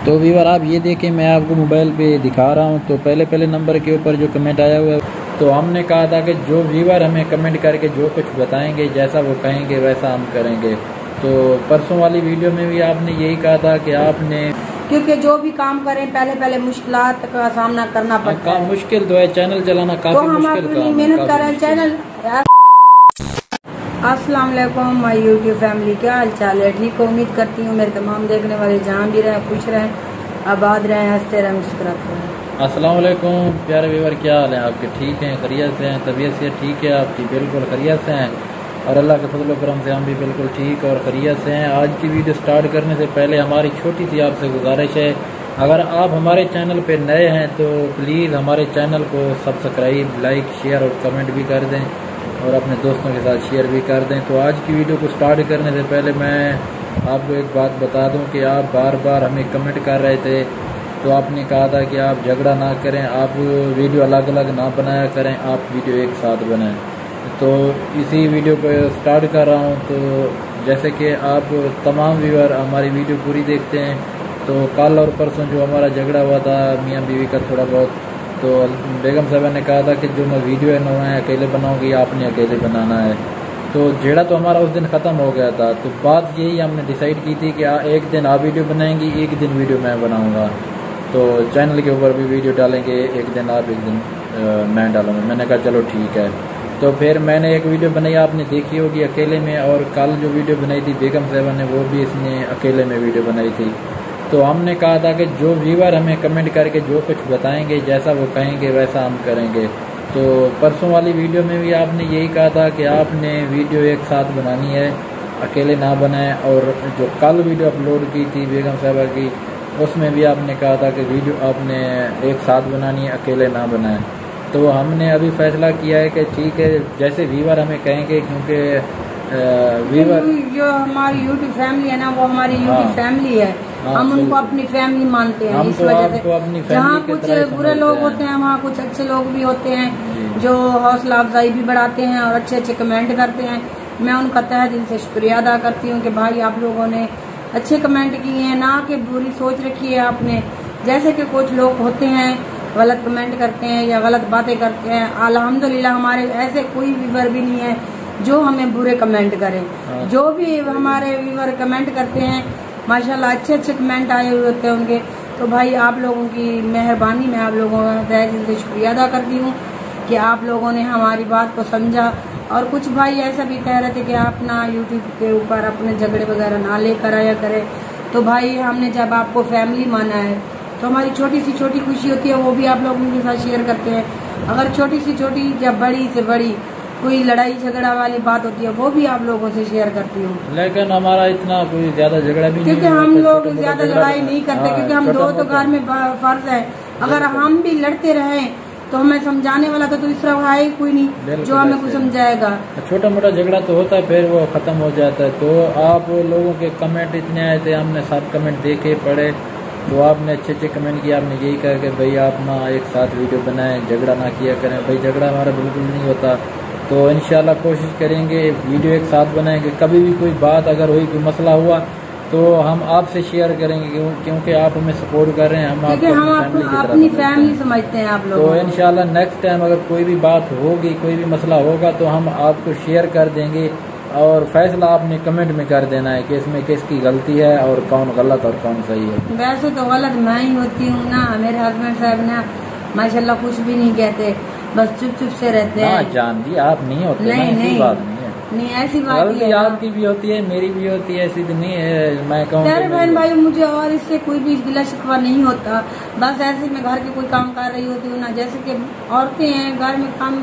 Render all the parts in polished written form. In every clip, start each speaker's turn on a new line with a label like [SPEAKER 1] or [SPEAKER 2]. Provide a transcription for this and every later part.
[SPEAKER 1] तो व्यूअर आप ये देखें, मैं आपको मोबाइल पे दिखा रहा हूँ। तो पहले नंबर के ऊपर जो कमेंट आया हुआ है, तो हमने कहा था कि जो व्यूअर हमें कमेंट करके जो कुछ बताएंगे, जैसा वो कहेंगे वैसा हम करेंगे। तो परसों वाली वीडियो में भी आपने यही कहा था कि आपने,
[SPEAKER 2] क्योंकि जो भी काम करें पहले मुश्किलात का सामना करना पड़ता है।
[SPEAKER 1] मुश्किल तो है, चैनल चलाना काफी मुश्किल काम है।
[SPEAKER 2] मेहनत कर रहे हैं चैनल। अस्सलाम वालेकुम माय यूट्यूब फैमिली, क्या हाल चाल है? ठीक हो? उम्मीद करती हूँ मेरे तमाम देखने वाले जहाँ भी रहें खुश रहें, आबाद रहें, हंसते रहें, मुस्कुराते रहें।
[SPEAKER 1] अस्सलाम वालेकुम प्यारे व्यूअर, क्या हाल है आपके? ठीक हैं, खैरियत से हैं? तबीयत से ठीक है आपकी? बिल्कुल खैरियत से हैं और अल्लाह के फजल करम से हम भी बिल्कुल ठीक और खैरियत से हैं। आज की वीडियो स्टार्ट करने से पहले हमारी छोटी सी आपसे गुजारिश है, अगर आप हमारे चैनल पे नए हैं तो प्लीज़ हमारे चैनल को सब्सक्राइब, लाइक, शेयर और कमेंट भी कर दें और अपने दोस्तों के साथ शेयर भी कर दें। तो आज की वीडियो को स्टार्ट करने से पहले मैं आपको एक बात बता दूं कि आप बार बार हमें कमेंट कर रहे थे, तो आपने कहा था कि आप झगड़ा ना करें, आप वीडियो अलग अलग ना बनाया करें, आप वीडियो एक साथ बनाएं। तो इसी वीडियो को स्टार्ट कर रहा हूं। तो जैसे कि आप तमाम व्यूअर हमारी वीडियो पूरी देखते हैं, तो कल और परसों जो हमारा झगड़ा हुआ था मियाँ बीवी का थोड़ा बहुत, तो बेगम साहबा ने कहा था कि जो मैं वीडियो है ना मैं अकेले बनाऊंगी, आपने अकेले बनाना है। तो झगड़ा तो हमारा उस दिन ख़त्म हो गया था। तो बात यही हमने डिसाइड की थी कि एक दिन आप वीडियो बनाएंगी, एक दिन वीडियो मैं बनाऊंगा। तो चैनल के ऊपर भी वीडियो डालेंगे, एक दिन आप एक दिन मैं डालूंगा। मैंने कहा चलो ठीक है। तो फिर मैंने एक वीडियो बनाई, आपने देखी होगी अकेले में, और कल जो वीडियो बनाई थी बेगम साहबा ने, वो भी इसने अकेले में वीडियो बनाई थी। तो हमने कहा था कि जो व्यूअर हमें कमेंट करके जो कुछ बताएंगे, जैसा वो कहेंगे वैसा हम करेंगे। तो परसों वाली वीडियो में भी आपने यही कहा था कि आपने वीडियो एक साथ बनानी है, अकेले ना बनाएं। और जो कल वीडियो अपलोड की थी बेगम साहबा की, उसमें भी आपने कहा था कि वीडियो आपने एक साथ बनानी है, अकेले ना बनाएं। तो हमने अभी फैसला किया है कि ठीक है, जैसे व्यूअर हमें कहेंगे, क्योंकि व्यूअर
[SPEAKER 2] जो हमारी यूट्यूब फैमिली है ना, वो हमारी यूट्यूब फैमिली है। हम उनको अपनी फैमिली मानते हैं। इस वजह से जहाँ कुछ बुरे लोग होते हैं वहाँ कुछ अच्छे लोग भी होते हैं जो हौसला अफजाई भी बढ़ाते हैं और अच्छे अच्छे कमेंट करते हैं। मैं उनका तहे दिल से शुक्रिया अदा करती हूँ कि भाई आप लोगों ने अच्छे कमेंट किए हैं, ना कि बुरी सोच रखी है आपने। जैसे कि कुछ लोग होते हैं गलत कमेंट करते हैं या गलत बातें करते हैं। अल्हम्दुलिल्लाह हमारे ऐसे कोई व्यूअर भी नहीं है जो हमें बुरे कमेंट करे। जो भी हमारे व्यूअर कमेंट करते हैं माशाल्लाह अच्छे अच्छे कमेंट आए हुए होते हैं उनके। तो भाई आप लोगों की मेहरबानी, मैं आप लोगों का तहे दिल से शुक्रिया अदा करती हूँ कि आप लोगों ने हमारी बात को समझा। और कुछ भाई ऐसा भी कह रहे थे कि आप ना यूट्यूब के ऊपर अपने झगड़े वगैरह ना लेकर आया करें। तो भाई हमने जब आपको फैमिली माना है तो हमारी छोटी सी छोटी खुशी होती है, वो भी आप लोगों के साथ शेयर करते हैं। अगर छोटी सी छोटी जब बड़ी से बड़ी कोई लड़ाई झगड़ा वाली बात होती है वो भी आप लोगों से शेयर करती हूँ।
[SPEAKER 1] लेकिन हमारा इतना कोई ज्यादा झगड़ा भी नहीं,
[SPEAKER 2] क्योंकि हम लोग ज्यादा लड़ाई नहीं करते, क्योंकि हम दो तो घर में फर्ज है। अगर हम भी लड़ते रहें तो हमें समझाने वाला तो दूसरा है ही कोई नहीं जो हमें कुछ समझाएगा।
[SPEAKER 1] छोटा मोटा झगड़ा तो होता है, फिर वो खत्म हो जाता है। तो आप लोगों के कमेंट इतने आए थे, हमने सब कमेंट देखे पढ़े, तो आपने अच्छे अच्छे कमेंट किए। आपने यही कहा कि भाई आप ना एक साथ वीडियो बनाएं, झगड़ा ना किया करें। भाई झगड़ा हमारा बिल्कुल नहीं होता। तो इंशाल्लाह कोशिश करेंगे वीडियो एक साथ बनाएंगे। कभी भी कोई बात अगर हुई, कोई मसला हुआ, तो हम आपसे शेयर करेंगे, क्योंकि आप हमें सपोर्ट कर रहे हैं। हम
[SPEAKER 2] अपनी फैमिली समझते हैं आप लोग।
[SPEAKER 1] तो इंशाल्लाह नेक्स्ट टाइम अगर कोई भी बात होगी, कोई भी मसला होगा, तो हम आपको शेयर कर देंगे और फैसला आपने कमेंट में कर देना है कि इसमें किसकी गलती है और कौन गलत और कौन सही है।
[SPEAKER 2] वैसे तो गलत मैं ही होती हूँ ना, मेरे हस्बैंड साहब ना माशाल्लाह कुछ भी नहीं कहते, बस चुप चुप से रहते हैं।
[SPEAKER 1] जान दी आप नहीं होते, नहीं बात नहीं है,
[SPEAKER 2] नहीं ऐसी बात
[SPEAKER 1] गलती आपकी भी होती है, मेरी भी होती है, ऐसी नहीं है। मैं कहूँ
[SPEAKER 2] प्यारे बहन भाई, मुझे और इससे कोई भी गिला शिकवा नहीं होता। बस ऐसे मैं घर के कोई काम कर रही होती हूँ ना, जैसे कि औरतें हैं घर में काम,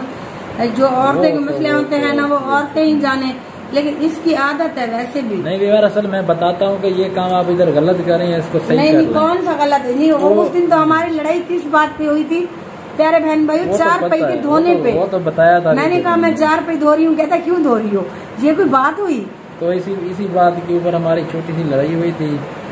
[SPEAKER 2] जो औरतें के मसले होते हैं ना वो औरतें ही जाने, लेकिन इसकी आदत है वैसे भी।
[SPEAKER 1] नहीं व्यवहार असल मैं बताता हूँ कि ये काम आप इधर गलत करें, इसको सही
[SPEAKER 2] नहीं कौन सा गलत है? नहीं उस दिन तो हमारी लड़ाई किस बात पे हुई थी प्यारे बहन भाई? चार पहिए धोने पे।
[SPEAKER 1] वो तो बताया था।
[SPEAKER 2] मैंने कहा मैं चार पहिए धो रही हूँ, कहता क्यों धो रही हो, ये कोई बात हुई?
[SPEAKER 1] तो इसी बात के ऊपर हमारी छोटी सी लड़ाई हुई थी।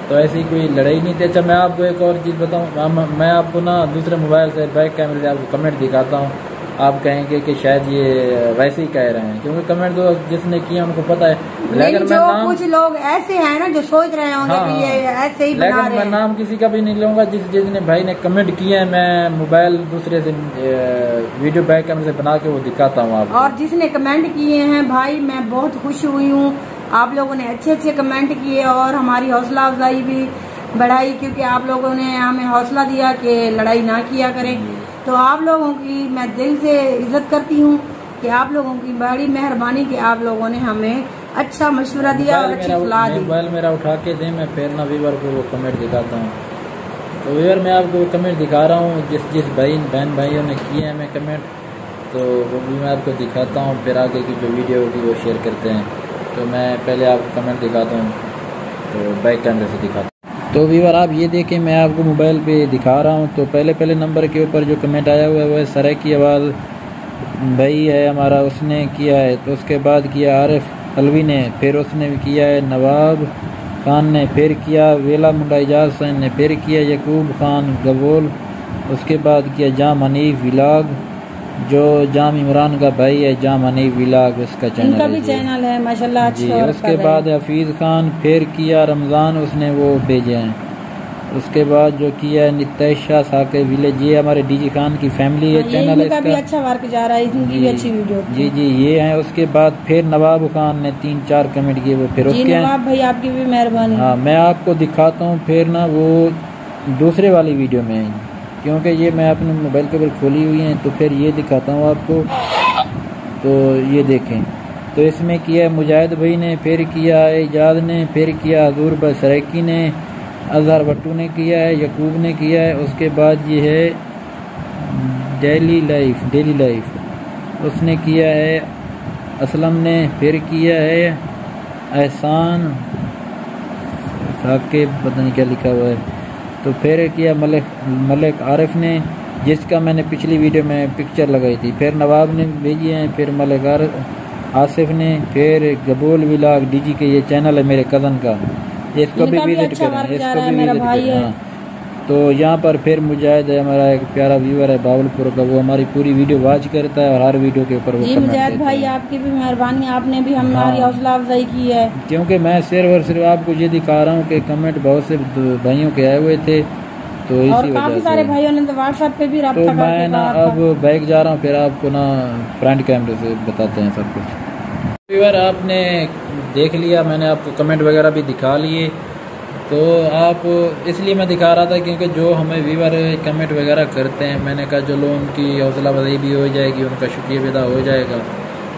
[SPEAKER 1] तो ऐसी कोई लड़ाई नहीं थी। अच्छा मैं आपको एक और चीज़ बताऊँ, मैं आपको ना दूसरे मोबाइल से बैक कैमरे से आपको कमेंट दिखाता हूँ। आप कहेंगे कि शायद ये वैसे ही कह रहे हैं, क्योंकि कमेंट तो जिसने किया उनको पता है।
[SPEAKER 2] लेकिन जो कुछ लोग ऐसे हैं ना जो सोच रहे होंगे कि ये ऐसे ही बना रहे हैं।
[SPEAKER 1] लेकिन मैं नाम किसी का भी नहीं लूंगा। जिसने भाई ने कमेंट किए हैं, मैं मोबाइल दूसरे से वीडियो बैक कैमरे से बना के वो दिखाता हूँ आपको।
[SPEAKER 2] और जिसने कमेंट किए हैं भाई, मैं बहुत खुश हुई हूँ। आप लोगों ने अच्छे अच्छे कमेंट किए और हमारी हौसला अफजाई भी बढ़ाई, क्योंकि आप लोगों ने हमें हौसला दिया कि लड़ाई ना किया करें। तो आप लोगों की मैं दिल से इज्जत करती हूँ कि आप लोगों की बड़ी मेहरबानी कि आप लोगों ने हमें अच्छा मशवरा दिया और अच्छी सलाह दी।
[SPEAKER 1] मोबाइल मेरा उठा के दे, मैं फिर ना व्यूअर को वो कमेंट दिखाता हूँ। तो व्यूअर मैं आपको कमेंट दिखा रहा हूँ जिस बहन भाइयों ने किए हैं मैं कमेंट, तो वो भी मैं आपको दिखाता हूँ। फिर आगे की जो वीडियो होगी वो शेयर करते हैं। तो मैं पहले आपको कमेंट दिखाता हूँ, तो बैक कैमरे से दिखाता हूँ। तो व्यूअर आप ये देखें, मैं आपको मोबाइल पे दिखा रहा हूँ। तो पहले नंबर के ऊपर जो कमेंट आया हुआ है वो है सराकी आवाज़ भाई है हमारा, उसने किया है। तो उसके बाद किया आरिफ अलवी ने, फिर उसने भी किया है नवाब खान ने, फिर किया वेला मुंडा इजाज सैन ने, फिर किया यकूब खान गबोल, उसके बाद किया जाम हनीफ विलाग, जो जाम इमरान का भाई है, जाम हनीफ विलाग उसका चैनल,
[SPEAKER 2] इनका भी चैनल है माशाल्लाह
[SPEAKER 1] जी। उसके बाद हफीज़ खान, फिर किया रमज़ान, उसने वो भेजे हैं। उसके बाद जो किया है नितेशा साके विलेज, ये हमारे डीजी खान की फैमिली है, चैनल है इसका
[SPEAKER 2] भी अच्छा वर्क जा रहा है, इनकी भी अच्छी वीडियो।
[SPEAKER 1] जी ये है। उसके बाद फिर नवाब खान ने 3-4 कमेंट किए, वो फिर उसके
[SPEAKER 2] नवाब भाई आपकी भी मेहरबानी।
[SPEAKER 1] हाँ, मैं आपको दिखाता हूँ फिर ना वो दूसरे वाली वीडियो में, क्योंकि ये मैं अपने मोबाइल के ऊपर खोली हुई है, तो फिर ये दिखाता हूँ आपको। तो ये देखें, तो इसमें किया मुजाहिद भाई ने, फिर किया एजाज ने, फिर किया हजूर बसरैकी ने, अजहर भट्टू ने किया है, यकूब ने किया है। उसके बाद ये है डेली लाइफ उसने किया है, असलम ने, फिर किया है एहसान साके, पता नहीं क्या लिखा हुआ है। तो फिर किया मलिक आरिफ ने, जिसका मैंने पिछली वीडियो में पिक्चर लगाई थी। फिर नवाब ने भेजी हैं, फिर मलिक आसिफ ने, फिर गबोल विलाग डीजी के ये चैनल है मेरे कज़न का, इसको भी विजिट करें, इसको भी विजिट करें। तो यहाँ पर फिर मुजाहिद है हमारा एक प्यारा व्यूअर है बावलपुर का, वो हमारी पूरी वीडियो वॉच करता है और हर वीडियो के ऊपर वो कमेंट देता है।
[SPEAKER 2] मुजाहिद भाई आपकी भी मेहरबानी, आपने भी हमारी हौसला अफजाई की है।
[SPEAKER 1] क्योंकि मैं सिर्फ आपको ये दिखा रहा हूँ कि कमेंट बहुत से भाइयों के आए हुए थे, तो इसी वजह से
[SPEAKER 2] काफी सारे भाइयों ने तो व्हाट्सएप पे भी रब्ता
[SPEAKER 1] तो मैं ना अब बैक जा रहा हूँ, फिर आपको ना फ्रंट कैमरे से बताते हैं सब कुछ। व्यूअर आपने देख लिया, मैंने आपको कमेंट वगैरह भी दिखा लिए। तो आप इसलिए मैं दिखा रहा था क्योंकि जो हमें व्यूअर कमेंट वगैरह करते हैं, मैंने कहा चलो उनकी हौसला अफजाई भी हो जाएगी, उनका शुक्रिया भी अदा हो जाएगा।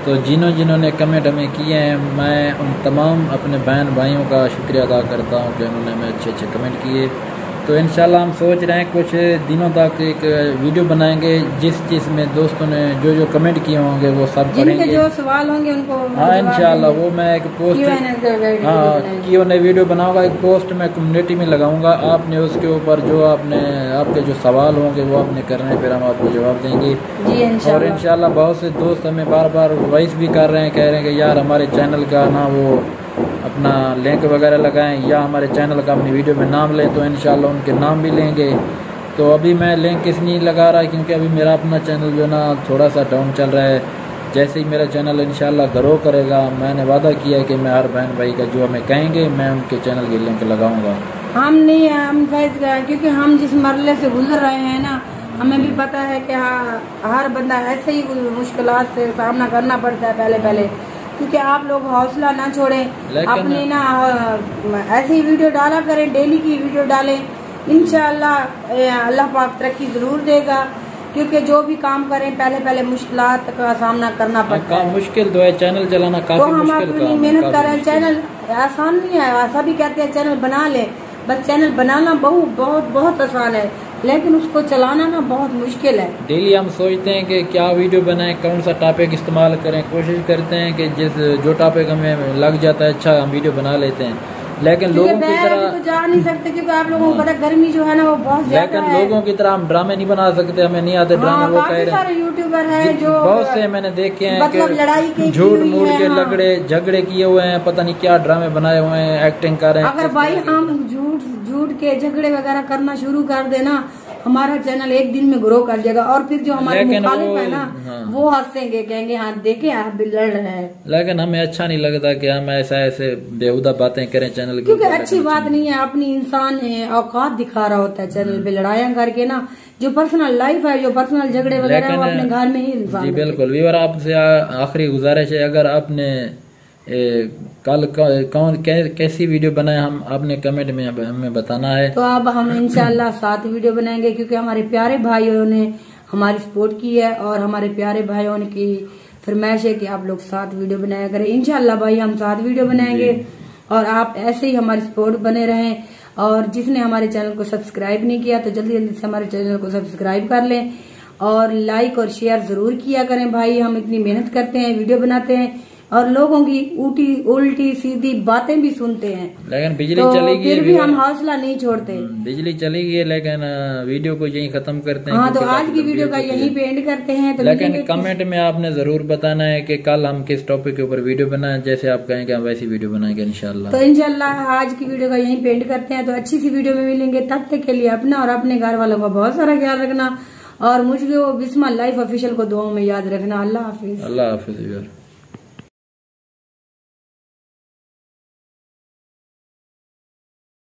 [SPEAKER 1] तो जिन्होंने कमेंट हमें किए हैं, मैं उन तमाम अपने बहन भाइयों का शुक्रिया अदा करता हूँ कि उन्होंने हमें अच्छे कमेंट किए। तो इंशाल्लाह हम सोच रहे हैं कुछ दिनों तक एक वीडियो बनाएंगे जिसमें दोस्तों ने जो कमेंट किए होंगे वो सब पढ़ेंगे,
[SPEAKER 2] जो सवाल होंगे उनको।
[SPEAKER 1] हाँ इंशाल्लाह वो मैं एक पोस्ट Q&A वीडियो बनाऊंगा, एक पोस्ट मैं कम्युनिटी में लगाऊंगा। आपने उसके ऊपर जो आपके जो सवाल होंगे वो आपने करने, फिर हम आपको जवाब देंगे। और इंशाल्लाह बहुत से दोस्त हमें बार वॉइस भी कर रहे हैं, कह रहे हैं कि यार हमारे चैनल का ना वो अपना लिंक वगैरह लगाएं या हमारे चैनल का अपनी वीडियो में नाम लें, तो इंशाल्लाह उनके नाम भी लेंगे। तो अभी मैं लिंक इसलिए लगा रहा है क्योंकि अभी मेरा अपना चैनल जो ना थोड़ा सा डाउन चल रहा है। जैसे ही मेरा चैनल इंशाल्लाह ग्रो करेगा, मैंने वादा किया है कि मैं हर बहन भाई का जो हमें कहेंगे मैं उनके चैनल की लिंक लगाऊंगा।
[SPEAKER 2] हम क्योंकि हम जिस मरले से गुजर रहे हैं ना, हमें भी पता है कि हर बंदा ऐसे ही मुश्किलात से सामना करना पड़ता है पहले, क्योंकि आप लोग हौसला ना छोड़ें, अपनी ना ऐसी वीडियो डाला करें, डेली की वीडियो डालें। इंशाअल्लाह अल्लाह पाक तरक्की जरूर देगा, क्योंकि जो भी काम करें पहले मुश्किलात का सामना करना पड़ता है।
[SPEAKER 1] मुश्किल तो है चैनल चलाना, काफी
[SPEAKER 2] तो हम
[SPEAKER 1] मुश्किल
[SPEAKER 2] अपनी मेहनत कर रहे हैं। चैनल आसान नहीं है, सभी कहते हैं चैनल बना ले, बस चैनल बनाना बहुत आसान है, लेकिन उसको चलाना ना बहुत मुश्किल है।
[SPEAKER 1] डेली हम सोचते हैं कि क्या वीडियो बनाएं, कौन सा टॉपिक इस्तेमाल करें, कोशिश करते हैं कि जो टॉपिक हमें लग जाता है अच्छा हम वीडियो बना लेते हैं, लेकिन लोगों की तरह
[SPEAKER 2] तो जा नहीं सकते क्योंकि आप लोगों को पता गर्मी जो है ना वो बहुत ज्यादा है।
[SPEAKER 1] लेकिन लोगों की तरह हम ड्रामे नहीं बना सकते, हमें नहीं आते ड्रामे। वो कह रहे हैं
[SPEAKER 2] यूट्यूबर है जो
[SPEAKER 1] बहुत से मैंने देखे हैं
[SPEAKER 2] मतलब लड़ाई के
[SPEAKER 1] झूठ मूठ के झगड़े किए हुए हैं, पता नहीं क्या ड्रामे बनाए हुए हैं, एक्टिंग कर रहे हैं।
[SPEAKER 2] अगर भाई हम झूठ के झगड़े वगैरह करना शुरू कर देना हमारा चैनल एक दिन में ग्रो कर जाएगा। और फिर जो हमारे मुखालिफ है ना, वो हंसेंगे, कहेंगे हाँ देखे आप भी लड़ रहे हैं। लेकिन
[SPEAKER 1] हमें अच्छा नहीं लगता कि हम ऐसे बेहुदा बातें करें चैनल की,
[SPEAKER 2] क्योंकि अच्छी बात नहीं है। अपनी इंसान है, औकात दिखा रहा होता है चैनल पे लड़ाइयाँ करके ना। जो पर्सनल लाइफ है, जो पर्सनल झगड़े वगैरह है, वो अपने घर में ही इंसान।
[SPEAKER 1] जी बिल्कुल। व्यूअर आपसे आखिरी गुजारिश है, अगर आपने कल कौन कैसी वीडियो बनाए हम आपने कमेंट में हमें बताना है।
[SPEAKER 2] तो अब हम इंशाल्लाह 7 वीडियो बनाएंगे, क्योंकि हमारे प्यारे भाइयों ने हमारी सपोर्ट की है और हमारे प्यारे भाइयों की फरमाइश है कि आप लोग 7 वीडियो बनाया करें। इंशाल्लाह भाई हम 7 वीडियो बनाएंगे और आप ऐसे ही हमारी सपोर्ट बने रहें। और जिसने हमारे चैनल को सब्सक्राइब नहीं किया तो जल्दी जल्दी से हमारे चैनल को सब्सक्राइब कर लें और लाइक और शेयर जरूर किया करें भाई। हम इतनी मेहनत करते हैं, वीडियो बनाते हैं और लोगों की उल्टी सीधी बातें भी सुनते हैं,
[SPEAKER 1] लेकिन बिजली चली गई,
[SPEAKER 2] फिर भी हम हौसला नहीं छोड़ते।
[SPEAKER 1] बिजली चली गई लेकिन वीडियो को यहीं खत्म करते हैं।
[SPEAKER 2] हाँ, तो आज की वीडियो का यहीं पे एंड करते हैं। तो
[SPEAKER 1] लेकिन कमेंट में आपने जरूर बताना है कि कल हम किस टॉपिक के ऊपर वीडियो बनाएं, जैसे आप कहेंगे हम वैसी वीडियो बनाएंगे इंशाल्लाह।
[SPEAKER 2] तो इंशाल्लाह आज की वीडियो का यहीं पे एंड करते हैं। तो अच्छी सी वीडियो में मिलेंगे, तब तक के लिए अपना और अपने घर वालों का बहुत सारा ख्याल रखना और मुझको बिस्मा लाइफ ऑफिशियल को दुआओं में याद रखना। अल्लाह हाफिज।
[SPEAKER 1] अल्लाह हाफिज।